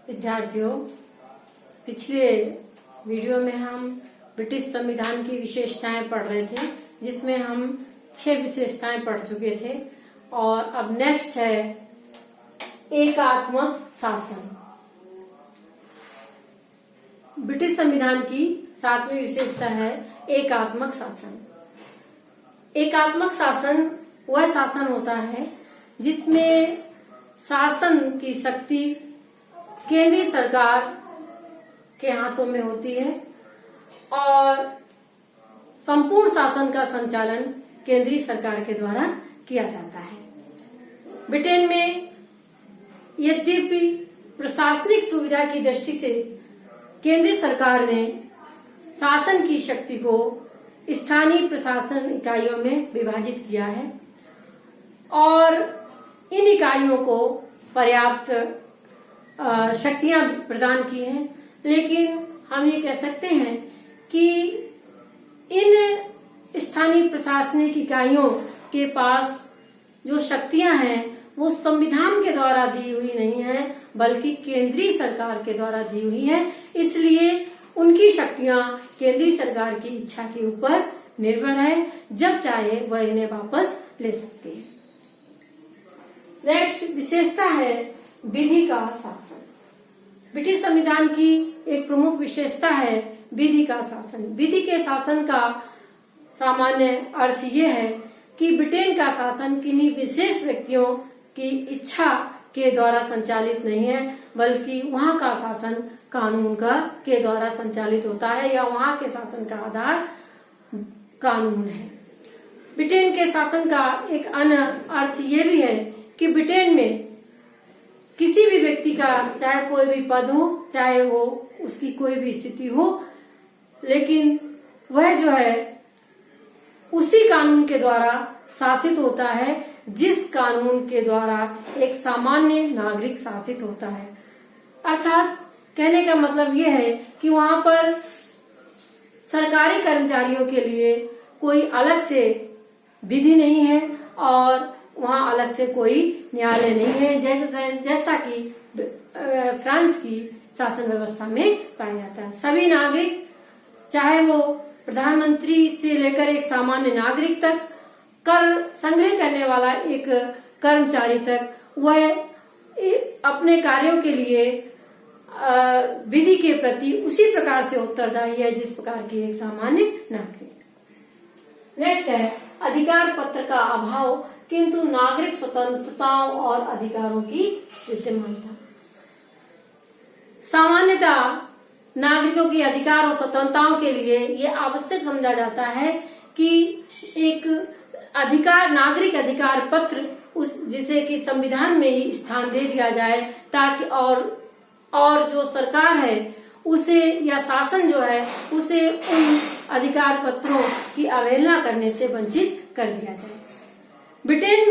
विद्यार्थियों, पिछले वीडियो में हम ब्रिटिश संविधान की विशेषताएं पढ़ रहे थे, जिसमें हम 6 विशेषताएं पढ़ चुके थे और अब नेक्स्ट है एकात्मक शासन। ब्रिटिश संविधान की 7वीं विशेषता है एकात्मक शासन। एकात्मक शासन वह शासन होता है जिसमें शासन की शक्ति केंद्रीय सरकार के हाथों में होती है और संपूर्ण शासन का संचालन केंद्रीय सरकार के द्वारा किया जाता है। ब्रिटेन में यद्यपि प्रशासनिक सुविधा की दृष्टि से केंद्रीय सरकार ने शासन की शक्ति को स्थानीय प्रशासन इकाइयों में विभाजित किया है और इन इकाइयों को पर्याप्त शक्तियां प्रदान की हैं, लेकिन हम ये कह सकते हैं कि इन स्थानीय प्रशासनिक इकाइयों के पास जो शक्तियां हैं वो संविधान के द्वारा दी हुई नहीं है, बल्कि केंद्रीय सरकार के द्वारा दी हुई है। इसलिए उनकी शक्तियां केंद्रीय सरकार की इच्छा के ऊपर निर्भर है, जब चाहे वह इन्हें वापस ले सकते हैं। नेक्स्ट विशेषता है विधि का शासन। ब्रिटिश संविधान की एक प्रमुख विशेषता है विधि का शासन। विधि के शासन का सामान्य अर्थ ये है कि ब्रिटेन का शासन किन्हीं विशेष व्यक्तियों की इच्छा के द्वारा संचालित नहीं है, बल्कि वहाँ का शासन कानून के द्वारा संचालित होता है या वहाँ के शासन का आधार कानून है। ब्रिटेन के शासन का एक अन्य अर्थ ये भी है कि ब्रिटेन में किसी भी व्यक्ति का चाहे कोई भी पद हो, चाहे वो उसकी कोई भी स्थिति हो, लेकिन वह जो है उसी कानून के द्वारा शासित होता है जिस कानून के द्वारा एक सामान्य नागरिक शासित होता है। अर्थात कहने का मतलब यह है कि वहां पर सरकारी कर्मचारियों के लिए कोई अलग से विधि नहीं है और वहाँ अलग से कोई न्यायालय नहीं है, जैसा कि फ्रांस की शासन व्यवस्था में पाया जाता है। सभी नागरिक, चाहे वो प्रधानमंत्री से लेकर एक सामान्य नागरिक तक, कर संग्रह करने वाला एक कर्मचारी तक, वह अपने कार्यों के लिए विधि के प्रति उसी प्रकार से उत्तरदायी है जिस प्रकार की एक सामान्य नागरिक। नेक्स्ट है अधिकार पत्र का अभाव किंतु नागरिक स्वतंत्रताओं और अधिकारों की विद्यमानता। सामान्यतः नागरिकों के अधिकार और स्वतंत्रताओं के लिए यह आवश्यक समझा जाता है कि एक नागरिक अधिकार पत्र जिसे कि संविधान में ही स्थान दे दिया जाए, ताकि और जो सरकार है उसे या शासन जो है उसे उन अधिकार पत्रों की अवहेलना करने से वंचित कर दिया जाए। ब्रिटेन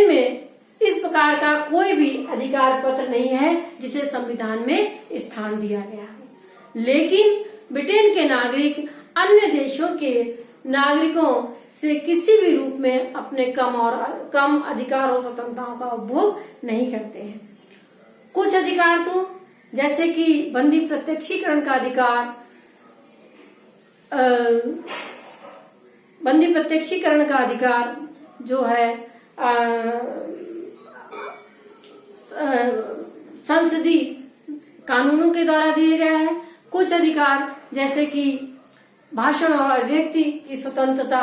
में इस प्रकार का कोई भी अधिकार पत्र नहीं है जिसे संविधान में स्थान दिया गया है, लेकिन ब्रिटेन के नागरिक अन्य देशों के नागरिकों से किसी भी रूप में अपने कम अधिकार और स्वतंत्रताओं का उपभोग नहीं करते हैं। कुछ अधिकार तो जैसे कि बंदी प्रत्यक्षीकरण का अधिकार, बंदी प्रत्यक्षीकरण का अधिकार जो है संसदीय कानूनों के द्वारा दिए गया है। कुछ अधिकार जैसे कि भाषण और अभिव्यक्ति की स्वतंत्रता,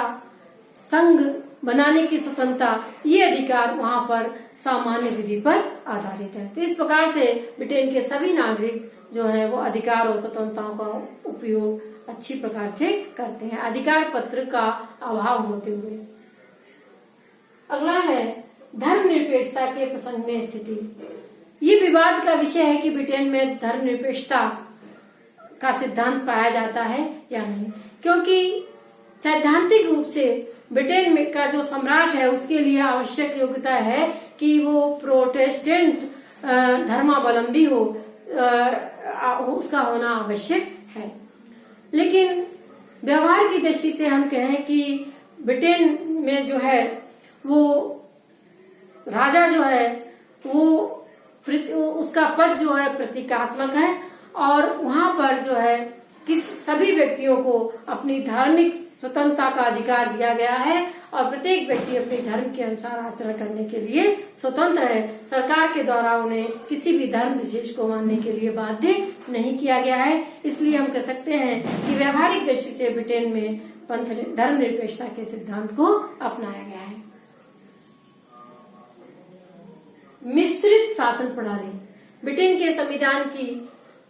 संघ बनाने की स्वतंत्रता, ये अधिकार वहाँ पर सामान्य विधि पर आधारित है। तो इस प्रकार से ब्रिटेन के सभी नागरिक जो है वो अधिकार और स्वतंत्रताओं का उपयोग अच्छी प्रकार से करते हैं, अधिकार पत्र का अभाव होते हुए। अगला है धर्मनिरपेक्षता के प्रसंग में स्थिति। ये विवाद का विषय है कि ब्रिटेन में धर्मनिरपेक्षता का सिद्धांत पाया जाता है या नहीं, क्योंकि सैद्धांतिक रूप से ब्रिटेन में का जो सम्राट है उसके लिए आवश्यक योग्यता है कि वो प्रोटेस्टेंट धर्मावलंबी हो, उसका होना आवश्यक है। लेकिन व्यवहार की दृष्टि से हम कहें कि ब्रिटेन में जो है वो राजा जो है वो उसका पद जो है प्रतीकात्मक है और वहाँ पर जो है सभी व्यक्तियों को अपनी धार्मिक स्वतंत्रता का अधिकार दिया गया है और प्रत्येक व्यक्ति अपने धर्म के अनुसार आचरण करने के लिए स्वतंत्र है। सरकार के द्वारा उन्हें किसी भी धर्म विशेष को मानने के लिए बाध्य नहीं किया गया है। इसलिए हम कह सकते हैं कि व्यवहारिक दृष्टि से ब्रिटेन में पंथ धर्मनिरपेक्षता के सिद्धांत को अपनाया गया है। मिश्रित शासन प्रणाली ब्रिटेन के संविधान की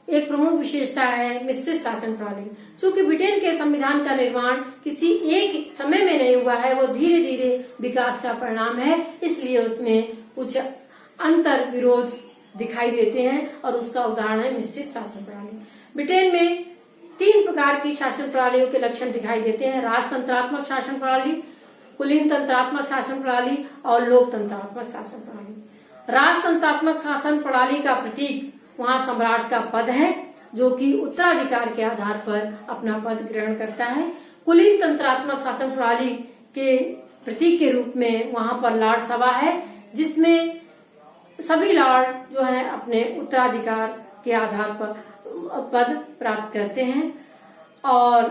एक प्रमुख विशेषता है मिश्रित शासन प्रणाली। चूंकि ब्रिटेन के संविधान का निर्माण किसी एक समय में नहीं हुआ है, वो धीरे धीरे विकास का परिणाम है, इसलिए उसमें कुछ अंतर विरोध दिखाई देते हैं और उसका उदाहरण है मिश्रित शासन प्रणाली। ब्रिटेन में 3 प्रकार की शासन प्रणालियों के लक्षण दिखाई देते हैं: राजतंत्रात्मक शासन प्रणाली, कुलीन तंत्रात्मक शासन प्रणाली और लोकतंत्रात्मक शासन प्रणाली। राजतंत्रात्मक शासन प्रणाली का प्रतीक वहाँ सम्राट का पद है, जो कि उत्तराधिकार के आधार पर अपना पद ग्रहण करता है। कुलीन तंत्रात्मक शासन प्रणाली के प्रतीक के रूप में वहाँ पर लॉर्ड सभा है, जिसमें सभी लॉर्ड जो है अपने उत्तराधिकार के आधार पर पद प्राप्त करते हैं। और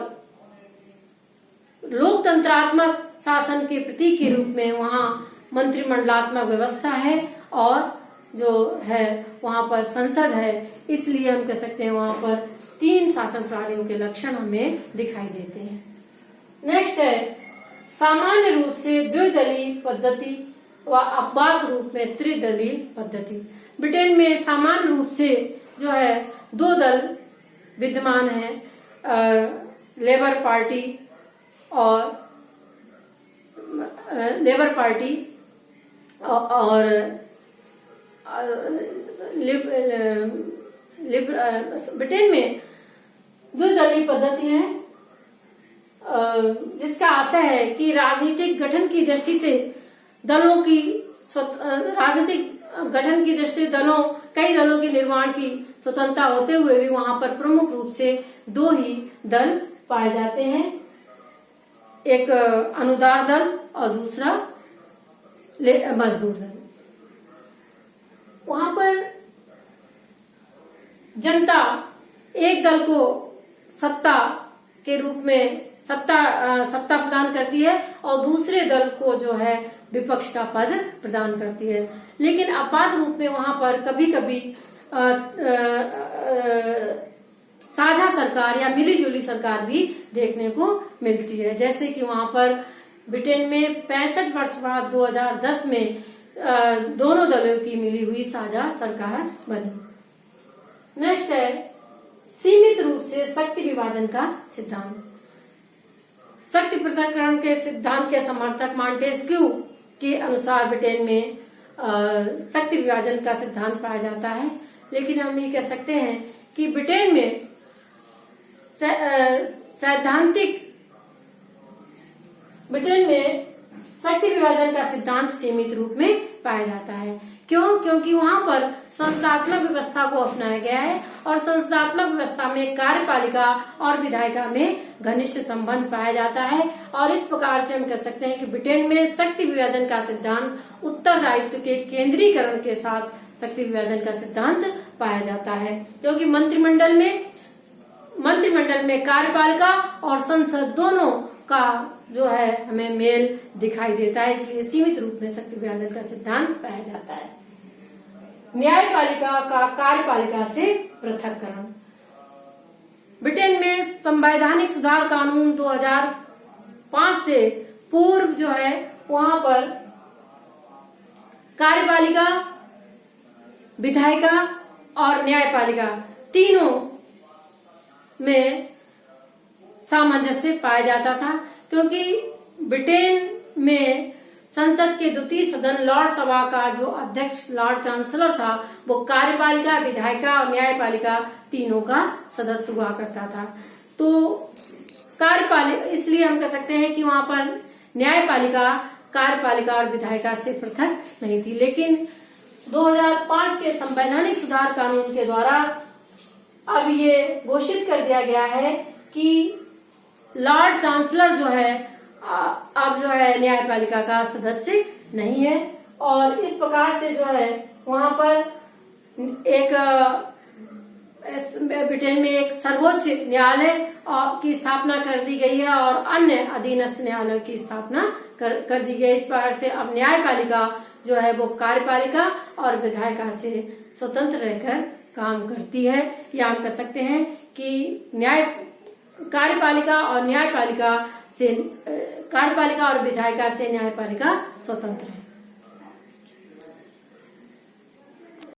लोकतंत्रात्मक शासन के प्रतीक के रूप में वहाँ मंत्रिमंडलात्मक व्यवस्था है और जो है वहाँ पर संसद है। इसलिए हम कह सकते हैं वहाँ पर 3 शासन प्रणालियों के लक्षण हमें दिखाई देते हैं। नेक्स्ट है सामान्य रूप से द्विदलीय पद्धति व अपवाद रूप में त्रिदलीय पद्धति। ब्रिटेन में सामान्य रूप से जो है 2 दल विद्यमान है, लेबर पार्टी और ब्रिटेन में 2 दलीय पद्धति है, जिसका आशय है कि राजनीतिक गठन की दृष्टि से दलों की कई दलों के निर्माण की स्वतंत्रता होते हुए भी वहां पर प्रमुख रूप से 2 ही दल पाए जाते हैं, एक अनुदार दल और दूसरा मजदूर दल। वहां पर जनता एक दल को सत्ता के रूप में सत्ता प्रदान करती है और दूसरे दल को जो है विपक्ष का पद प्रदान करती है। लेकिन अपवाद रूप में वहां पर कभी कभी साझा सरकार या मिलीजुली सरकार भी देखने को मिलती है, जैसे कि वहां पर ब्रिटेन में 65 वर्ष बाद 2010 में दोनों दलों की मिली हुई साझा सरकार बनी। नेक्स्ट है सीमित रूप से शक्ति विभाजन का सिद्धांत। शक्ति पृथक्करण के सिद्धांत के समर्थक मॉन्टेस्क्यू के अनुसार ब्रिटेन में शक्ति विभाजन का सिद्धांत पाया जाता है, लेकिन हम ये कह सकते हैं कि ब्रिटेन में शक्ति विभाजन का सिद्धांत सीमित रूप में पाया जाता है। क्यों? क्योंकि वहां पर संस्थात्मक व्यवस्था को अपनाया गया है और संस्थात्मक व्यवस्था में कार्यपालिका और विधायिका में घनिष्ठ संबंध पाया जाता है। और इस प्रकार से हम कह सकते हैं कि ब्रिटेन में शक्ति विभाजन का सिद्धांत उत्तरदायित्व के केंद्रीकरण के साथ शक्ति विभाजन का सिद्धांत पाया जाता है, क्योंकि मंत्रिमंडल में कार्यपालिका और संसद दोनों का जो है हमें मेल दिखाई देता है, इसलिए सीमित रूप में शक्ति विभाजन का सिद्धांत पाया जाता है। न्यायपालिका का कार्यपालिका से पृथक्करण। ब्रिटेन में संवैधानिक सुधार कानून 2005 से पूर्व जो है वहां पर कार्यपालिका, विधायिका और न्यायपालिका तीनों में सामंजस्य पाया जाता था, क्योंकि ब्रिटेन में संसद के द्वितीय सदन लॉर्ड सभा का जो अध्यक्ष लॉर्ड चांसलर था वो कार्यपालिका, विधायिका और न्यायपालिका तीनों का सदस्य हुआ करता था। तो कार्यपालिका, इसलिए हम कह सकते हैं कि वहां पर न्यायपालिका कार्यपालिका और विधायिका से पृथक नहीं थी। लेकिन 2005 के संवैधानिक सुधार कानून के द्वारा अब ये घोषित कर दिया गया है कि लॉर्ड चांसलर जो है अब जो है न्यायपालिका का सदस्य नहीं है, और इस प्रकार से जो है वहां पर एक ब्रिटेन में एक सर्वोच्च न्यायालय की स्थापना कर दी गई है और अन्य अधीनस्थ न्यायालयों की स्थापना कर दी गई है। इस प्रकार से अब न्यायपालिका जो है वो कार्यपालिका और विधायिका से स्वतंत्र रहकर काम करती है, या हम कह सकते हैं कि कार्यपालिका और न्यायपालिका से कार्यपालिका और विधायिका से न्यायपालिका स्वतंत्र है।